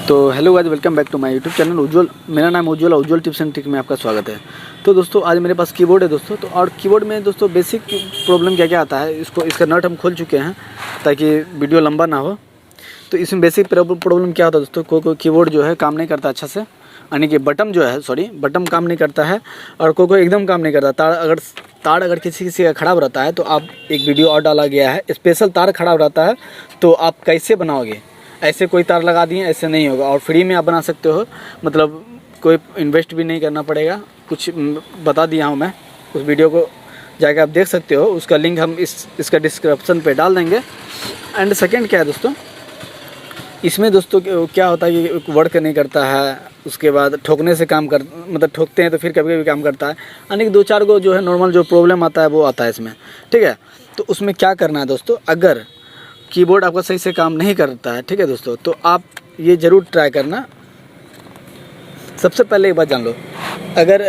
तो hello guys, welcome back to my YouTube channel Ujjwal. मेरा नाम उज्जवल है। उज्जवल टिप्स एंड ट्रिक में आपका स्वागत है। तो दोस्तों आज मेरे पास कीबोर्ड है दोस्तों। तो और कीबोर्ड में दोस्तों बेसिक प्रॉब्लम क्या क्या आता है, इसका नट हम खोल चुके हैं ताकि वीडियो लंबा ना हो। तो इसमें बेसिक प्रॉब्लम क्या होता है दोस्तों, कोई कीबोर्ड जो है काम नहीं करता अच्छा से, यानी कि बटन काम नहीं करता है, और कोई एकदम काम नहीं करता। तार अगर किसी का ख़राब रहता है तो आप एक वीडियो और डाला गया है, स्पेशल तार ख़राब रहता है तो आप कैसे बनाओगे। ऐसे कोई तार लगा दिए, ऐसे नहीं होगा, और फ्री में आप बना सकते हो। मतलब कोई इन्वेस्ट भी नहीं करना पड़ेगा। कुछ बता दिया हूँ मैं, उस वीडियो को जाकर आप देख सकते हो। उसका लिंक हम इसका डिस्क्रिप्शन पे डाल देंगे। एंड सेकंड क्या है दोस्तों, इसमें दोस्तों क्या होता है कि वर्क नहीं करता है, उसके बाद ठोकने से मतलब ठोकते हैं तो फिर कभी कभी काम करता है, यानी कि 2-4 को जो है नॉर्मल जो प्रॉब्लम आता है वो आता है इसमें। ठीक है, तो उसमें क्या करना है दोस्तों, अगर कीबोर्ड आपका सही से काम नहीं करता है, ठीक है दोस्तों, तो आप ये ज़रूर ट्राई करना। सबसे पहले एक बात जान लो, अगर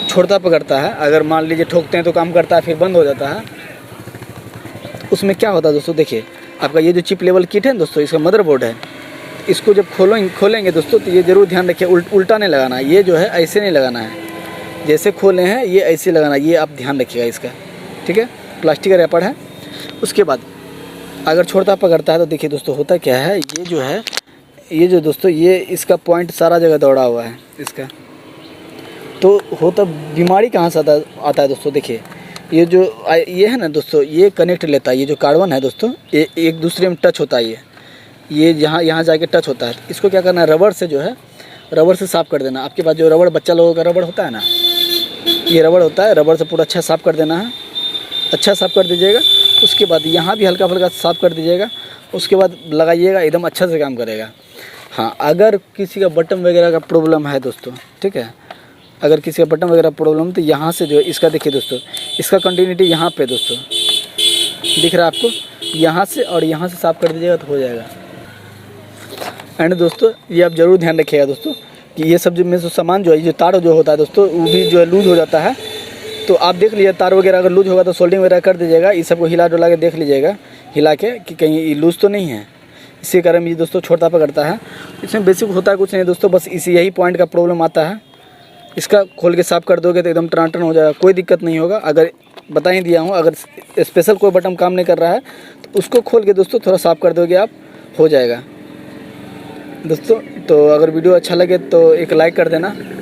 छोड़ता पकड़ता है, अगर मान लीजिए ठोकते हैं तो काम करता है फिर बंद हो जाता है, उसमें क्या होता है दोस्तों, देखिए आपका ये जो चिप लेवल किट है दोस्तों, इसका मदरबोर्ड है। इसको जब खोलेंगे दोस्तों तो ये ज़रूर ध्यान रखिए, उल्टा नहीं लगाना है। ये जो है ऐसे नहीं लगाना है, जैसे खोले हैं ये ऐसे लगाना है, ये आप ध्यान रखिएगा इसका। ठीक है, प्लास्टिक का रैपर है। उसके बाद अगर छोड़ता पकड़ता है तो देखिए दोस्तों होता क्या है, ये जो दोस्तों ये इसका पॉइंट सारा जगह दौड़ा हुआ है इसका। तो होता बीमारी कहाँ से आता है दोस्तों, देखिए ये है ना दोस्तों, ये कनेक्ट लेता है, ये जो कार्बन है दोस्तों, ये एक दूसरे में टच होता है। ये यहाँ जाके टच होता है। इसको क्या करना है, रबड़ से जो है, रबड़ से साफ़ कर देना। आपके पास जो रबड़, बच्चा लोगों का रबड़ होता है ना, ये रबड़ होता है, रबड़ से पूरा अच्छा साफ़ कर देना है। अच्छा साफ़ कर दीजिएगा। उसके बाद यहाँ भी हल्का फुल्का साफ़ कर दीजिएगा। उसके बाद लगाइएगा, एकदम अच्छा से काम करेगा। हाँ, अगर किसी का बटन वगैरह का प्रॉब्लम है दोस्तों, ठीक है, अगर किसी का बटन वगैरह प्रॉब्लम, तो यहाँ से जो है इसका देखिए दोस्तों, इसका कंटिन्यूटी यहाँ पे दोस्तों दिख रहा है आपको, यहाँ से और यहाँ से साफ़ कर दीजिएगा तो हो जाएगा। एंड दोस्तों ये आप ज़रूर ध्यान रखिएगा दोस्तों कि ये सब जो में सामान जो है, ये तार जो होता है दोस्तों, वो भी जो है लूज़ हो जाता है। तो आप देख लीजिए, तार वगैरह अगर लूज़ होगा तो सोल्डिंग वगैरह कर दीजिएगा। इस सबको हिला डुला के देख लीजिएगा, हिला के कि कहीं ये लूज़ तो नहीं है। इसी कारण ये दोस्तों छोड़ता पकड़ता है। इसमें बेसिक होता है कुछ नहीं दोस्तों, बस यही पॉइंट का प्रॉब्लम आता है। इसका खोल के साफ़ कर दोगे तो एकदम टनाटन हो जाएगा, कोई दिक्कत नहीं होगा। अगर बता ही दिया हूँ, अगर स्पेशल कोई बटन काम नहीं कर रहा है तो उसको खोल के दोस्तों थोड़ा साफ़ कर दोगे आप, हो जाएगा दोस्तों। तो अगर वीडियो अच्छा लगे तो एक लाइक कर देना।